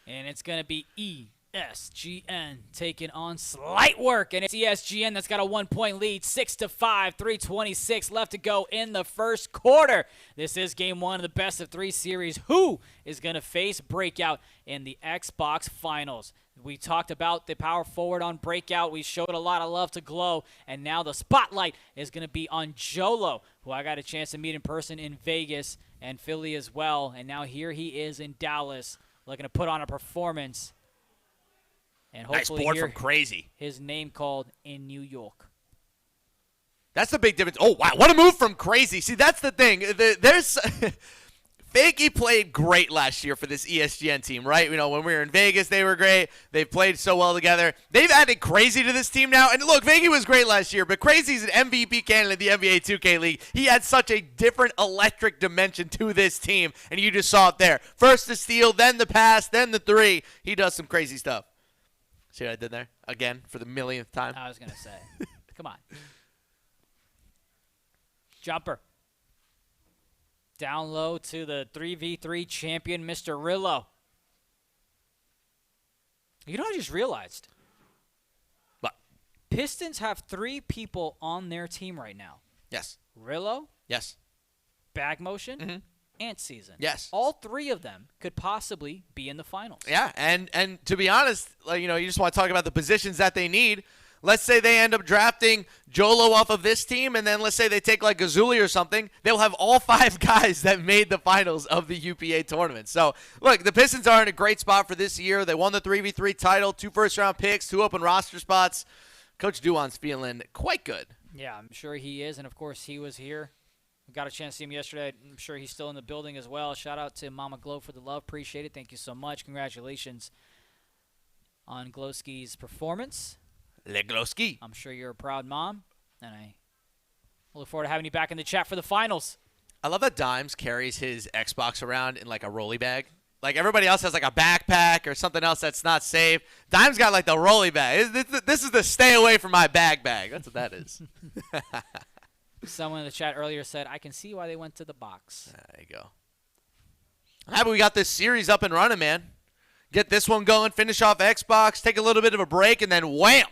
And it's going to be ESGN taking on Slight Work. And it's ESGN that's got a 1-point lead, 6-5, 3:26 left to go in the first quarter. This is game one of the best of three series. Who is going to face Breakout in the Xbox Finals? We talked about the power forward on Breakout. We showed a lot of love to Glow. And now the spotlight is going to be on Jolo, who I got a chance to meet in person in Vegas and Philly as well. And now here he is in Dallas, looking to put on a performance. And hopefully nice board from Crazy. His name called in New York. That's the big difference. Oh, wow. What a move from Crazy. See, that's the thing. There's Fakey played great last year for this ESGN team, right? You know, when we were in Vegas, they were great. They've played so well together. They've added Crazy to this team now. And look, Fakey was great last year, but Crazy's an MVP candidate in the NBA 2K League. He had such a different electric dimension to this team, and you just saw it there. First the steal, then the pass, then the three. He does some crazy stuff. See what I did there? Again, for the millionth time. I was going to say. Come on. Jumper. Down low to the 3v3 champion, Mr. Rillo. You know what I just realized? What? Pistons have 3 people on their team right now. Yes. Rillo. Yes. Bag Motion. Mm-hmm. Ant Season. Yes. All 3 of them could possibly be in the finals. Yeah, and to be honest, like, you know, you just want to talk about the positions that they need. Let's say they end up drafting Jolo off of this team, and then let's say they take like Gazuli or something. They'll have all 5 guys that made the finals of the UPA tournament. So, look, the Pistons are in a great spot for this year. They won the 3v3 title, 2 first-round picks, 2 open roster spots. Coach Duon's feeling quite good. Yeah, I'm sure he is, and, of course, he was here. We got a chance to see him yesterday. I'm sure he's still in the building as well. Shout out to Mama Glow for the love. Appreciate it. Thank you so much. Congratulations on Glowski's performance. Le Glowski. I'm sure you're a proud mom, and I look forward to having you back in the chat for the finals. I love that Dimes carries his Xbox around in like a rolly bag. Like everybody else has like a backpack or something else that's not safe. Dimes got like the rolly bag. This is the stay away from my bag. That's what that is. Someone in the chat earlier said, I can see why they went to the box. There you go. I'm happy we got this series up and running, man. Get this one going, finish off Xbox, take a little bit of a break, and then wham!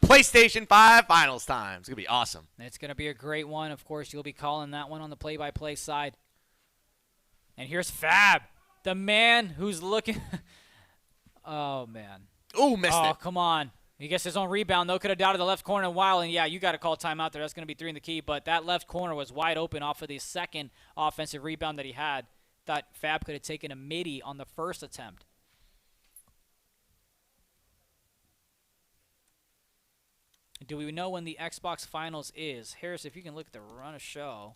PlayStation 5 finals time. It's going to be awesome. It's going to be a great one. Of course, you'll be calling that one on the play-by-play side. And here's Fab, the man who's looking. Oh, man. Ooh, missed it. Oh, come on. He gets his own rebound, though. Could have dotted the left corner a while. And, yeah, you got to call timeout there. That's going to be 3 in the key. But that left corner was wide open off of the second offensive rebound that he had. Thought Fab could have taken a midi on the first attempt. Do we know when the Xbox Finals is? Harris, if you can look at the run of show.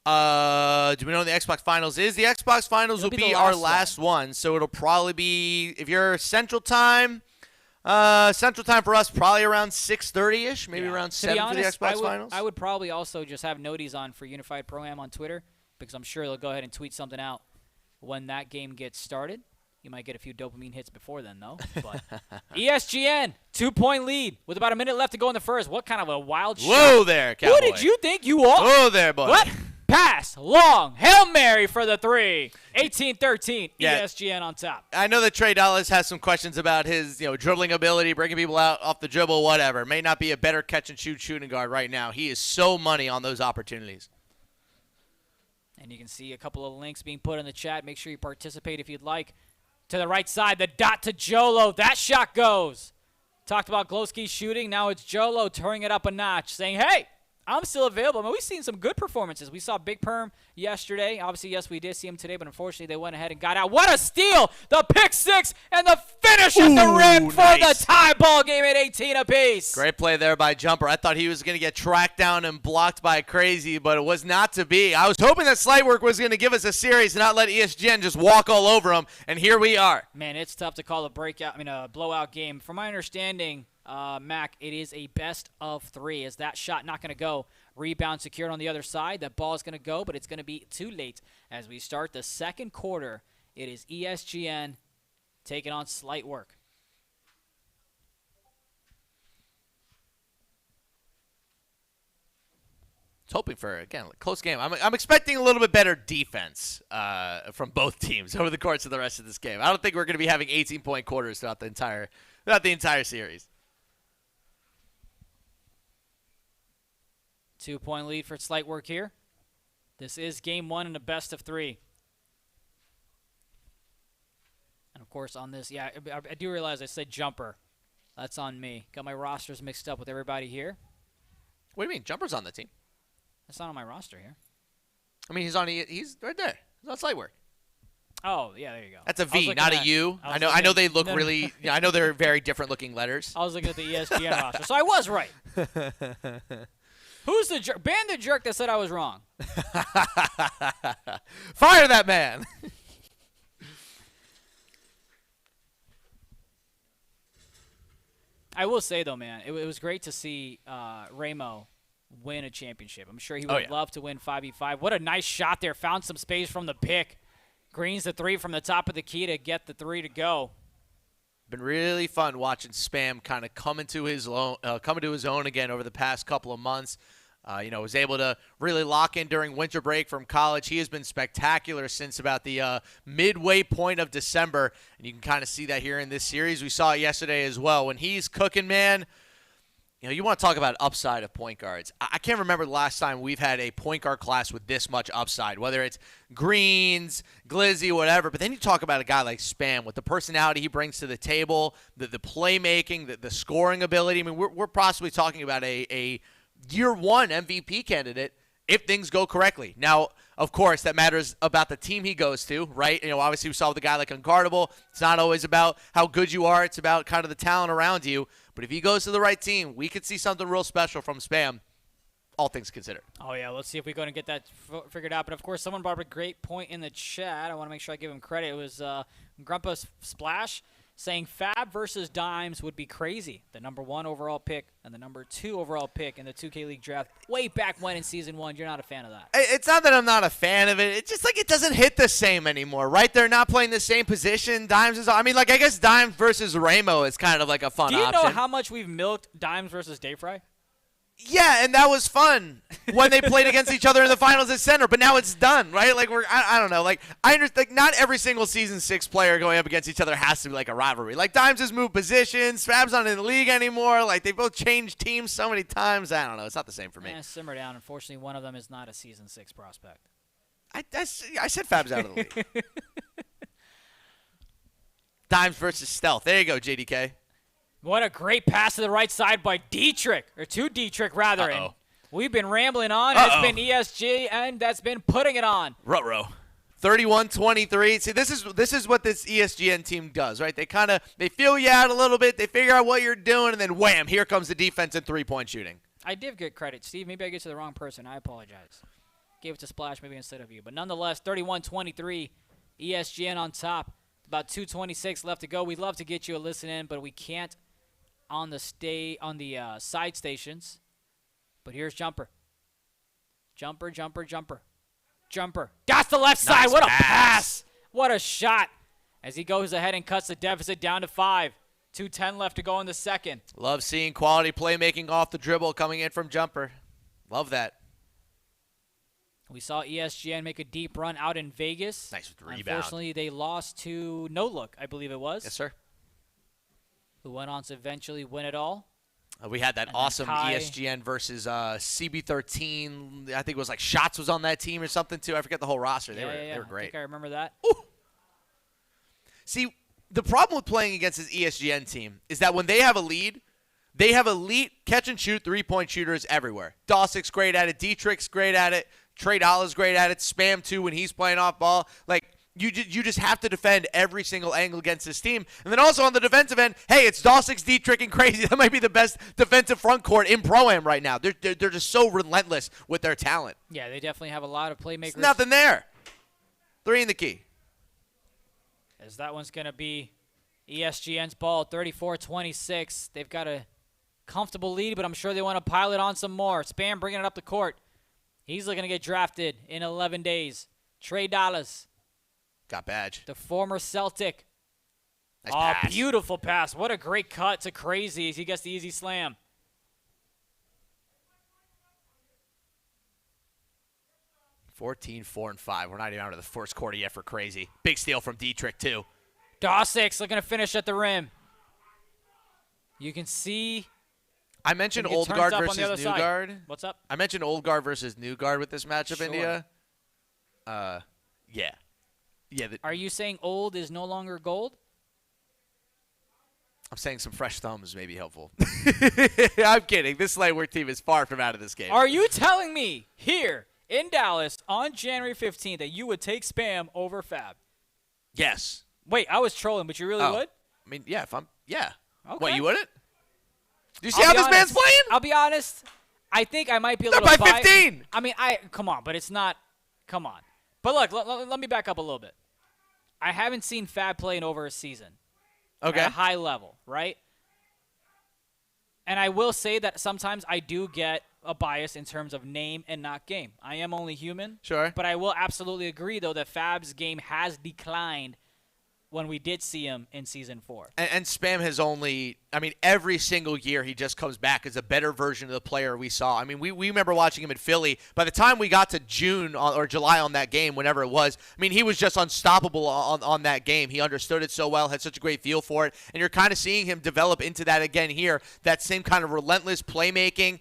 Do we know when the Xbox Finals is? The Xbox Finals will be our last one. So it'll probably be, if you're Central Time for us, probably around 6:30-ish, maybe around 7 for the Xbox Finals. I would probably also just have noties on for Unified Pro-Am on Twitter, because I'm sure they'll go ahead and tweet something out when that game gets started. You might get a few dopamine hits before then, though. But ESGN, 2-point lead with about a minute left to go in the first. What kind of a wild shot. Whoa there, Cowboy. Who did you think you are? Whoa there, boy. What? Pass, long, Hail Mary for the 3. 18-13, ESGN on top. I know that Trey Dallas has some questions about his, dribbling ability, breaking people out off the dribble, whatever. May not be a better catch-and-shoot shooting guard right now. He is so money on those opportunities. And you can see a couple of links being put in the chat. Make sure you participate if you'd like. To the right side, the dot to Jolo. That shot goes. Talked about Glowski's shooting. Now it's Jolo turning it up a notch, saying, hey, I'm still available. I mean, we've seen some good performances. We saw Big Perm yesterday. Obviously, yes, we did see him today, but unfortunately, they went ahead and got out. What a steal! The pick 6 and the finish at the rim for the tie ball game at 18 apiece. Great play there by Jumper. I thought he was going to get tracked down and blocked by Crazy, but it was not to be. I was hoping that Slight Work was going to give us a series and not let ESGN just walk all over him, and here we are. Man, it's tough to call a blowout game. From my understanding, Mac, it is a best of 3. Is that shot not going to go? Rebound secured on the other side. That ball is going to go, but it's going to be too late as we start the second quarter. It is ESGN taking on Slight Work. hoping for, again, a close game. I'm expecting a little bit better defense from both teams over the course of the rest of this game. I don't think we're going to be having 18-point quarters throughout the entire series. 2-point lead for Slight Work here. This is game 1 in a best of 3. And, of course, on this, yeah, I do realize I said jumper. That's on me. Got my rosters mixed up with everybody here. What do you mean? Jumper's on the team. That's not on my roster here. I mean, he's right there. He's on Slight Work. Oh, yeah, there you go. That's a V, not a U. I know they look really – I know they're very different looking letters. I was looking at the ESGN roster, so I was right. Who's the jerk? Ban the jerk that said I was wrong. Fire that man. I will say, though, man, it was great to see Ramo win a championship. I'm sure he would love to win 5v5. What a nice shot there. Found some space from the pick. Greens the 3 from the top of the key to get the 3 to go. Been really fun watching Spam kind of come into his own again over the past couple of months. Was able to really lock in during winter break from college. He has been spectacular since about the midway point of December, and you can kind of see that here in this series. We saw it yesterday as well. When he's cooking, man, you want to talk about upside of point guards. I can't remember the last time we've had a point guard class with this much upside, whether it's Greens, Glizzy, whatever. But then you talk about a guy like Spam with the personality he brings to the table, the playmaking, the scoring ability. I mean, we're possibly talking about a year 1 MVP candidate if things go correctly. Now, of course, that matters about the team he goes to, right? Obviously we saw with a guy like Unguardable, it's not always about how good you are. It's about kind of the talent around you. But if he goes to the right team, we could see something real special from Spam, all things considered. Oh, yeah, let's see if we're going to get that figured out. But, of course, someone brought up a great point in the chat. I want to make sure I give him credit. It was Grumpa Splash saying Fab versus Dimes would be crazy. The number 1 overall pick and the number 2 overall pick in the 2K League draft way back when in Season 1. You're not a fan of that. It's not that I'm not a fan of it. It's just like it doesn't hit the same anymore, right? They're not playing the same position. Dimes is – I guess Dimes versus Ramo is kind of like a fun option. Do you know how much we've milked Dimes versus Dayfry? Yeah, and that was fun when they played against each other in the finals at center. But now it's done, right? Like I don't know. Like I understand. Like not every single season 6 player going up against each other has to be like a rivalry. Like Dimes has moved positions. Fab's not in the league anymore. Like they both changed teams so many times. I don't know. It's not the same for me. Simmer down. Unfortunately, one of them is not a season 6 prospect. I said Fab's out of the league. Dimes versus Stealth. There you go, JDK. What a great pass to the right side by Dietrich, or to Dietrich, rather. And we've been rambling on. It's been ESGN that's been putting it on. Ruh-roh. 31-23. See, this is what this ESGN team does, right? They feel you out a little bit. They figure out what you're doing, and then wham, here comes the defense and 3-point shooting. I did get credit, Steve. Maybe I get to the wrong person. I apologize. Gave it to Splash maybe instead of you. But nonetheless, 31-23, ESGN on top. About 2:26 left to go. We'd love to get you a listen in, but we can't on the side stations. But here's Jumper. Jumper. Got the left side. What a pass. What a shot. As he goes ahead and cuts the deficit down to 5. 2:10 left to go in the second. Love seeing quality playmaking off the dribble coming in from Jumper. Love that. We saw ESGN make a deep run out in Vegas. Nice with the rebound. Unfortunately, they lost to No Look, I believe it was. Yes, sir. Who went on to eventually win it all. We had that awesome ESGN versus CB13. I think it was like Shots was on that team or something, too. I forget the whole roster. They were great. I think I remember that. Ooh. See, the problem with playing against this ESGN team is that when they have a lead, they have elite catch-and-shoot three-point shooters everywhere. Dawson's great at it. Dietrich's great at it. Trey Dolla's great at it. Spam, too, when he's playing off ball. Like, you just have to defend every single angle against this team. And then also on the defensive end, hey, it's Dawson's, Dietrich, and Crazy. That might be the best defensive front court in Pro-Am right now. They're just so relentless with their talent. Yeah, they definitely have a lot of playmakers. There's nothing there. 3 in the key. As that one's going to be ESGN's ball, 34-26. They've got a comfortable lead, but I'm sure they want to pile it on some more. Spam bringing it up the court. He's looking to get drafted in 11 days. Trey Dollars. Got badge. The former Celtic. Nice pass. Beautiful pass. What a great cut to Crazy as he gets the easy slam. 14, 4, and 5. We're not even out of the first quarter yet for Crazy. Big steal from Dietrich, too. Dawsix looking to finish at the rim. You can see. I mentioned old guard versus new guard. What's up? I mentioned old guard versus new guard with this matchup, Sure. India. Yeah. Are you saying old is no longer gold? I'm saying some fresh thumbs may be helpful. I'm kidding. This Lightwork team is far from out of this game. Are you telling me here in Dallas on January 15th that you would take Spam over Fab? Yes. Wait, I was trolling, but you really would? I mean, yeah. Yeah. Okay. What, you wouldn't? Do you see how this man's playing? I'll be honest. I think I might be a They're little by 15. I mean, come on, but it's not. Come on. But look, let me back up a little bit. I haven't seen Fab play in over a season. Okay. At a high level, right? And I will say that sometimes I do get a bias in terms of name and not game. I am only human. Sure. But I will absolutely agree, though, that Fab's game has declined when we did see him in Season 4. And Spam has only, I mean, every single year he just comes back as a better version of the player we saw. I mean, we remember watching him in Philly. By the time we got to June or July on that game, whenever it was, I mean, he was just unstoppable on that game. He understood it so well, had such a great feel for it. And you're kind of seeing him develop into that again here, that same kind of relentless playmaking.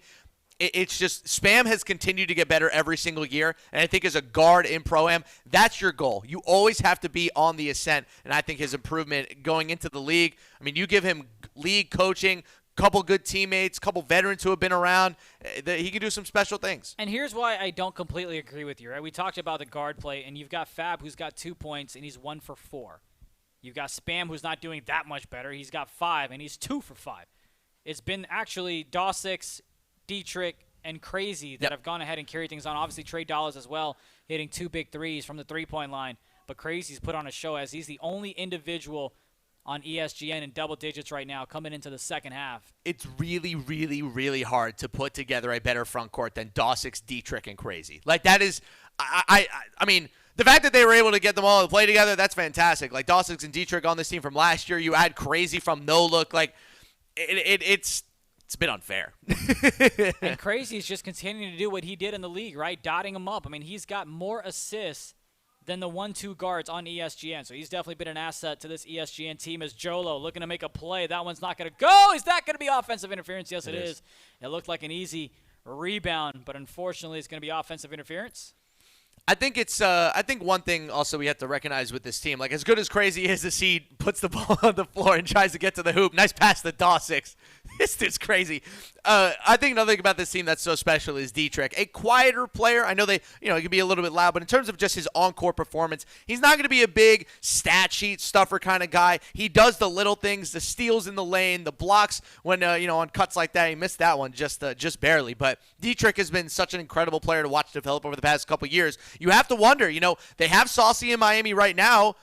It's just Spam has continued to get better every single year, and I think as a guard in Pro-Am, that's your goal. You always have to be on the ascent, and I think his improvement going into the league, I mean, you give him league coaching, couple good teammates, couple veterans who have been around, he can do some special things. And here's why I don't completely agree with you, right? We talked about the guard play, and you've got Fab who's got 2 points, and he's 1 for 4. You've got Spam who's not doing that much better. He's got 5, and he's 2 for 5. It's been actually Dawsix, Dietrich, and Crazy that have gone ahead and carried things on. Obviously, Trey Dollars as well, hitting 2 big threes from the three-point line. But Crazy's put on a show as he's the only individual on ESGN in double digits right now coming into the second half. It's really, really, really hard to put together a better front court than Dawsix, Dietrich, and Crazy. Like, that is I mean, the fact that they were able to get them all to play together, that's fantastic. Like, Dawsix and Dietrich on this team from last year. You add Crazy from No Look. Like, it's a bit unfair. And Crazy is just continuing to do what he did in the league, right? Dotting him up. I mean, he's got more assists than the 1-2 guards on ESGN. So he's definitely been an asset to this ESGN team as Jolo looking to make a play. That one's not going to go. Is that going to be offensive interference? Yes, it is. It looked like an easy rebound, but unfortunately it's going to be offensive interference. I think it's. I think one thing also we have to recognize with this team, like as good as Crazy is, as he puts the ball on the floor and tries to get to the hoop. Nice pass to Dawsix. This dude's crazy. I think another thing about this team that's so special is Dietrich, a quieter player. I know he can be a little bit loud, but in terms of just his on-court performance, he's not going to be a big stat sheet stuffer kind of guy. He does the little things, the steals in the lane, the blocks when on cuts like that. He missed that one just barely. But Dietrich has been such an incredible player to watch develop over the past couple years. You have to wonder, they have Saucy in Miami right now.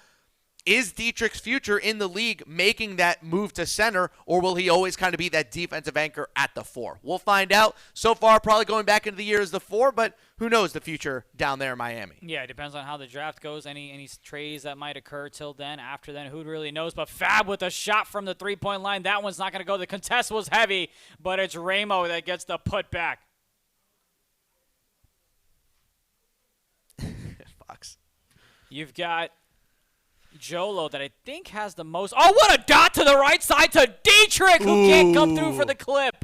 Is Dietrich's future in the league making that move to center, or will he always kind of be that defensive anchor at the 4? We'll find out. So far, probably going back into the year as the 4, but who knows the future down there in Miami. Yeah, it depends on how the draft goes, any trades that might occur till then. After then, who really knows? But Fab with a shot from the three-point line. That one's not going to go. The contest was heavy, but it's Ramo that gets the putback. Fox. You've got Jolo that I think has the most. Oh, what a dot to the right side to Dietrich, who can't come through for the clip.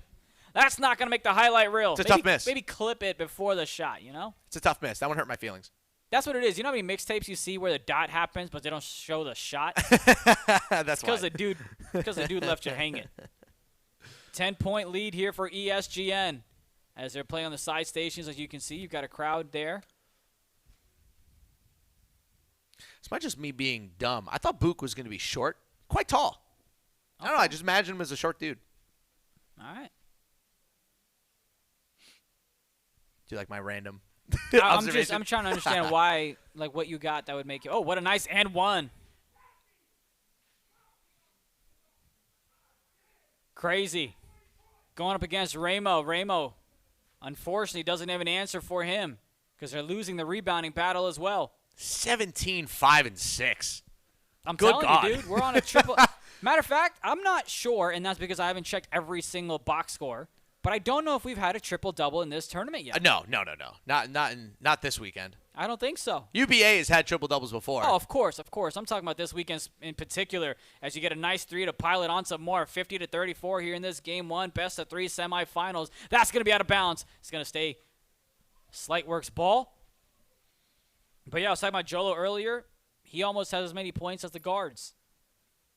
That's not going to make the highlight reel. It's a tough miss. Maybe clip it before the shot, It's a tough miss. That one hurt my feelings. That's what it is. You know how many mixtapes you see where the dot happens, but they don't show the shot? That's because the dude left you hanging. 10-point lead here for ESGN as they're playing on the side stations. As you can see, you've got a crowd there. This might just me being dumb. I thought Book was going to be short, quite tall. Okay. I don't know. I just imagined him as a short dude. All right. Do you like my random I'm trying to understand why, like what you got that would make you. Oh, what a nice and one. Crazy. Going up against Ramo. Ramo, unfortunately, doesn't have an answer for him because they're losing the rebounding battle as well. 17, 5, and 6. I'm telling you, dude, we're on a triple. Matter of fact, I'm not sure, and that's because I haven't checked every single box score, but I don't know if we've had a triple-double in this tournament yet. No. Not this weekend. I don't think so. UPA has had triple-doubles before. Oh, of course, of course. I'm talking about this weekend in particular as you get a nice 3 to pile it on some more. 50-34 here in this game 1, best of 3 semifinals. That's going to be out of bounds. It's going to stay Slightworks ball. But yeah, I was talking about Jolo earlier. He almost has as many points as the guards.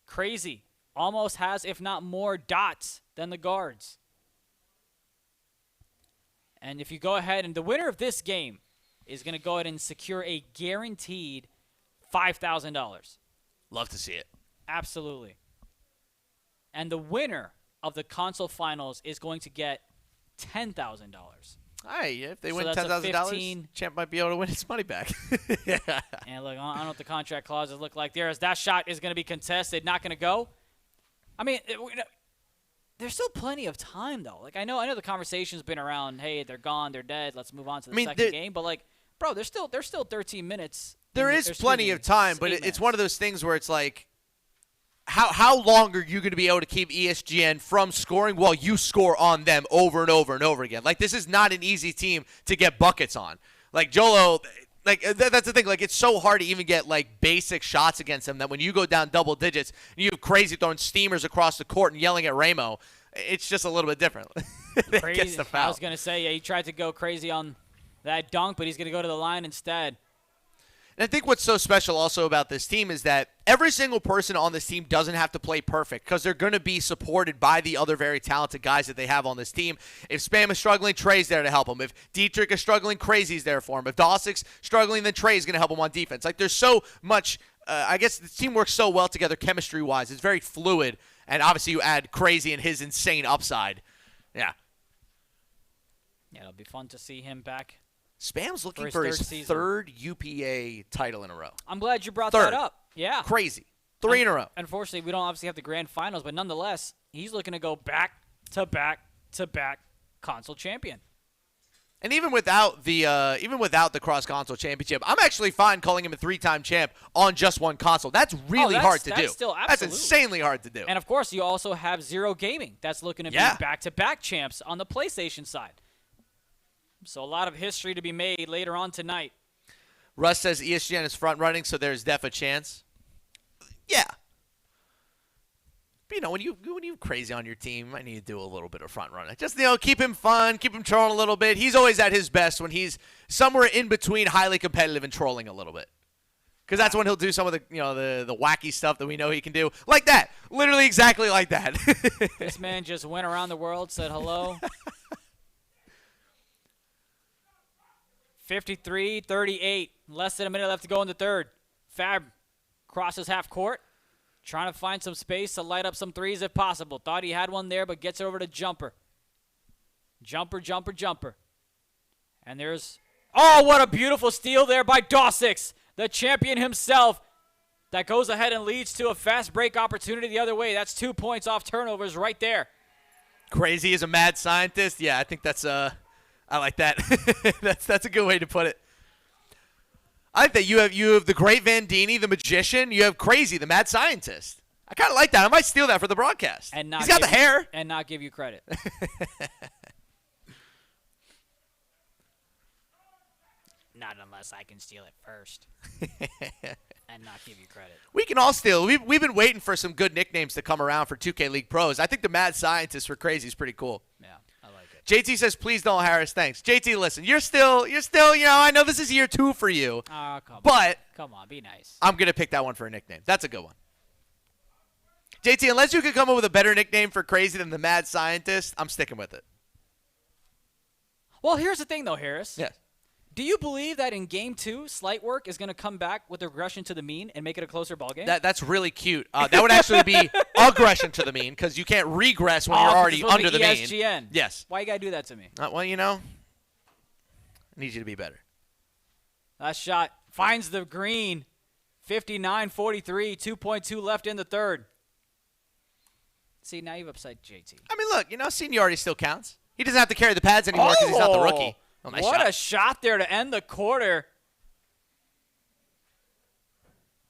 Crazy. Almost has, if not more, dots than the guards. And if you go ahead, and the winner of this game is going to go ahead and secure a guaranteed $5,000. Love to see it. Absolutely. And the winner of the console finals is going to get $10,000. Hey, if they So win that's a $10,000, Champ might be able to win his money back. Yeah. And look, I don't know what the contract clauses look like there, as that shot is going to be contested, not going to go. I mean, there's still plenty of time, though. Like, I know the conversation's been around, hey, they're gone, they're dead, let's move on to the second game. But, like, bro, there's still 13 minutes. There is plenty of time, but it's one of those things where it's like, how long are you going to be able to keep ESGN from scoring while you score on them over and over and over again? Like, this is not an easy team to get buckets on. Like, Jolo, like, that's the thing. Like, it's so hard to even get, like, basic shots against them that when you go down double digits and you have Crazy throwing steamers across the court and yelling at Ramo, it's just a little bit different. Crazy. I was going to say, yeah, he tried to go crazy on that dunk, but he's going to go to the line instead. And I think what's so special also about this team is that every single person on this team doesn't have to play perfect because they're going to be supported by the other very talented guys that they have on this team. If Spam is struggling, Trey's there to help him. If Dietrich is struggling, Crazy's there for him. If Dawsik's struggling, then Trey's going to help him on defense. Like, there's so much, I guess the team works so well together chemistry-wise. It's very fluid. And obviously you add Crazy and his insane upside. Yeah. Yeah, it'll be fun to see him back. Spam's looking for his third UPA title in a row. I'm glad you brought that up. Yeah. Crazy. 3 in a row. Unfortunately, we don't obviously have the grand finals, but nonetheless, he's looking to go back to back to back console champion. And even without the cross console championship, I'm actually fine calling him a 3-time champ on just one console. That's really hard to do. That's insanely hard to do. And of course, you also have Zero Gaming. That's looking to be back-to-back champs on the PlayStation side. So a lot of history to be made later on tonight. Russ says ESGN is front-running, so there's def a chance. Yeah. But, when you Crazy on your team, I need to do a little bit of front-running. Just, keep him fun, keep him trolling a little bit. He's always at his best when he's somewhere in between highly competitive and trolling a little bit. Because that's when he'll do some of the, the wacky stuff that we know he can do. Like that. Literally exactly like that. This man just went around the world, said hello. 53-38. Less than a minute left to go in the third. Fab crosses half court. Trying to find some space to light up some threes if possible. Thought he had one there, but gets it over to Jumper. Jumper. And there's... Oh, what a beautiful steal there by Dawsik, the champion himself. That goes ahead and leads to a fast break opportunity the other way. That's 2 points off turnovers right there. Crazy is a mad scientist. Yeah, I think that's... I like that. That's a good way to put it. I think that you have the great Vandini, the magician. You have Crazy, the mad scientist. I kind of like that. I might steal that for the broadcast. And not He's got the hair. And not give you credit. Not unless I can steal it first. And not give you credit. We can all steal. We've been waiting for some good nicknames to come around for 2K League Pros. I think the mad scientist for Crazy is pretty cool. Yeah. JT says, please don't, Harris. Thanks. JT, listen, you're still, I know this is year 2 for you. Oh, come on. Come on, be nice. I'm going to pick that one for a nickname. That's a good one. JT, unless you can come up with a better nickname for Crazy than the Mad Scientist, I'm sticking with it. Well, here's the thing, though, Harris. Yes. Do you believe that in Game 2, Slightwork is going to come back with regression to the mean and make it a closer ballgame? That's really cute. That would actually be aggression to the mean because you can't regress when you're already under the mean. ESGN. Yes. Why you got to do that to me? Well, I need you to be better. That shot finds the green. 59-43, 2.2 left in the third. See, now you've upset JT. I mean, look, seniority still counts. He doesn't have to carry the pads anymore because he's not the rookie. Oh, nice what shot. A shot there to end the quarter.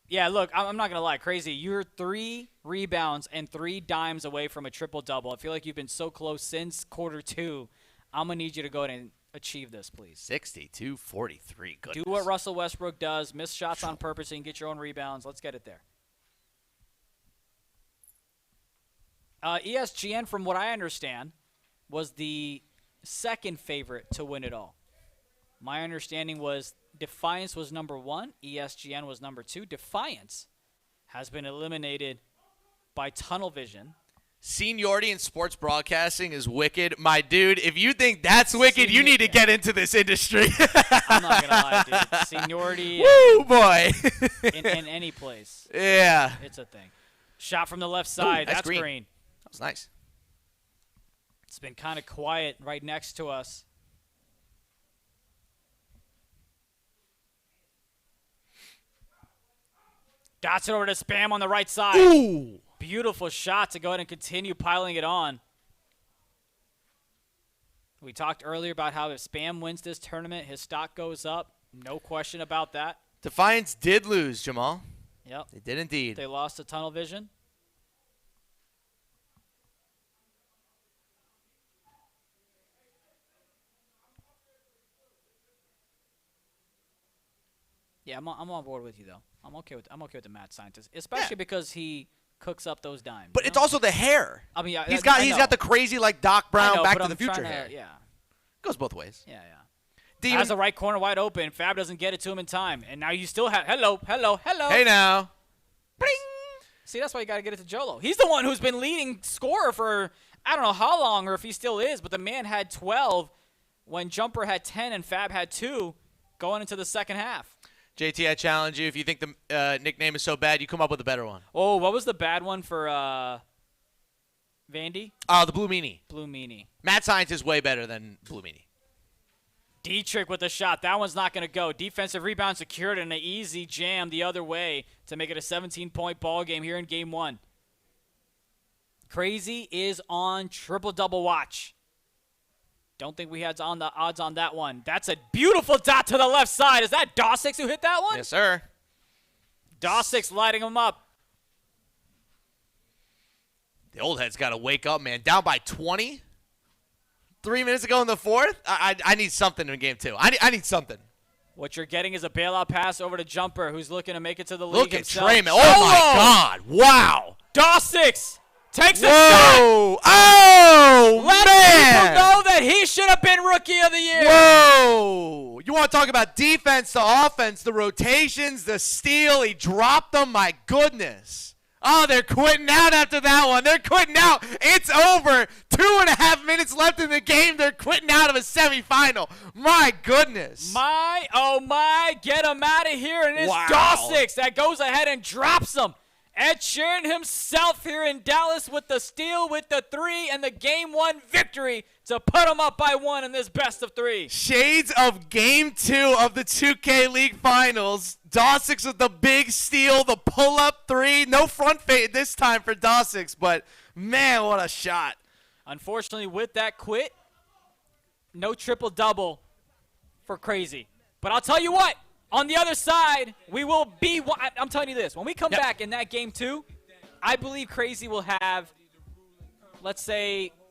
Yeah, look, I'm not going to lie. Crazy. You're 3 rebounds and 3 dimes away from a triple-double. I feel like you've been so close since quarter 2. I'm going to need you to go ahead and achieve this, please. 62-43. Goodness. Do what Russell Westbrook does. Miss shots on purpose and get your own rebounds. Let's get it there. ESGN, from what I understand, was the second favorite to win it all. My understanding was Defiance was number 1. ESGN was number 2. Defiance has been eliminated by tunnel vision. Seniority in sports broadcasting is wicked. My dude, if you think that's wicked, you need to get into this industry. I'm not going to lie, dude. Seniority Woo, boy. in any place. Yeah. It's a thing. Shot from the left side. Ooh, that's green. That was nice. It's been kind of quiet right next to us. Dots it over to Spam on the right side. Ooh. Beautiful shot to go ahead and continue piling it on. We talked earlier about how if Spam wins this tournament, his stock goes up. No question about that. Defiance did lose, Jamal. Yep. They did indeed. They lost to tunnel vision. Yeah, I'm on board with you though. I'm okay with the mad scientist, especially because he cooks up those dimes. But it's also the hair. I mean, yeah, he's got the crazy like Doc Brown Back to the Future hair. Yeah, goes both ways. Yeah. Has the right corner wide open. Fab doesn't get it to him in time, and now you still have hello. Hey now. Bring. See, that's why you got to get it to Jolo. He's the one who's been leading scorer for I don't know how long, or if he still is, but the man had 12 when Jumper had 10 and Fab had 2 going into the second half. JT, I challenge you. If you think the nickname is so bad, you come up with a better one. Oh, what was the bad one for Vandy? The Blue Meanie. Blue Meanie. Mad Science is way better than Blue Meanie. D-Trick with the shot. That one's not going to go. Defensive rebound secured and an easy jam the other way to make it a 17-point ball game here in Game 1. Crazy is on triple-double watch. Don't think we had on the odds on that one. That's a beautiful dot to the left side. Is that Dawsix who hit that one? Yes, sir. Dawsix lighting him up. The old head's got to wake up, man. Down by 20. 3 minutes ago in the fourth. I need something in Game 2. I need something. What you're getting is a bailout pass over to Jumper, who's looking to make it to the league Look at himself. Treyman. Oh, my God. Wow. Dawsix takes a Whoa. shot. Oh, Let people know that he should have been Rookie of the Year. Whoa. You want to talk about defense to offense, the rotations, the steal. He dropped them. My goodness. Oh, they're quitting out after that one. They're quitting out. It's over. 2.5 minutes left in the game. They're quitting out of a semifinal. My goodness. My, oh my, get him out of here. And it's Wow. Dawsix that goes ahead and drops him. Ed Sheeran himself here in Dallas with the steal, with the 3, and the Game 1 victory to put him up by 1 in this best of 3. Shades of Game 2 of the 2K League Finals. Dawsix with the big steal, the pull-up 3. No front fade this time for Dawsix, but, man, what a shot. Unfortunately, with that quit, no triple-double for Crazy. But I'll tell you what. On the other side, we will be – I'm telling you this. When we come back in that Game 2, I believe Crazy will have, let's say –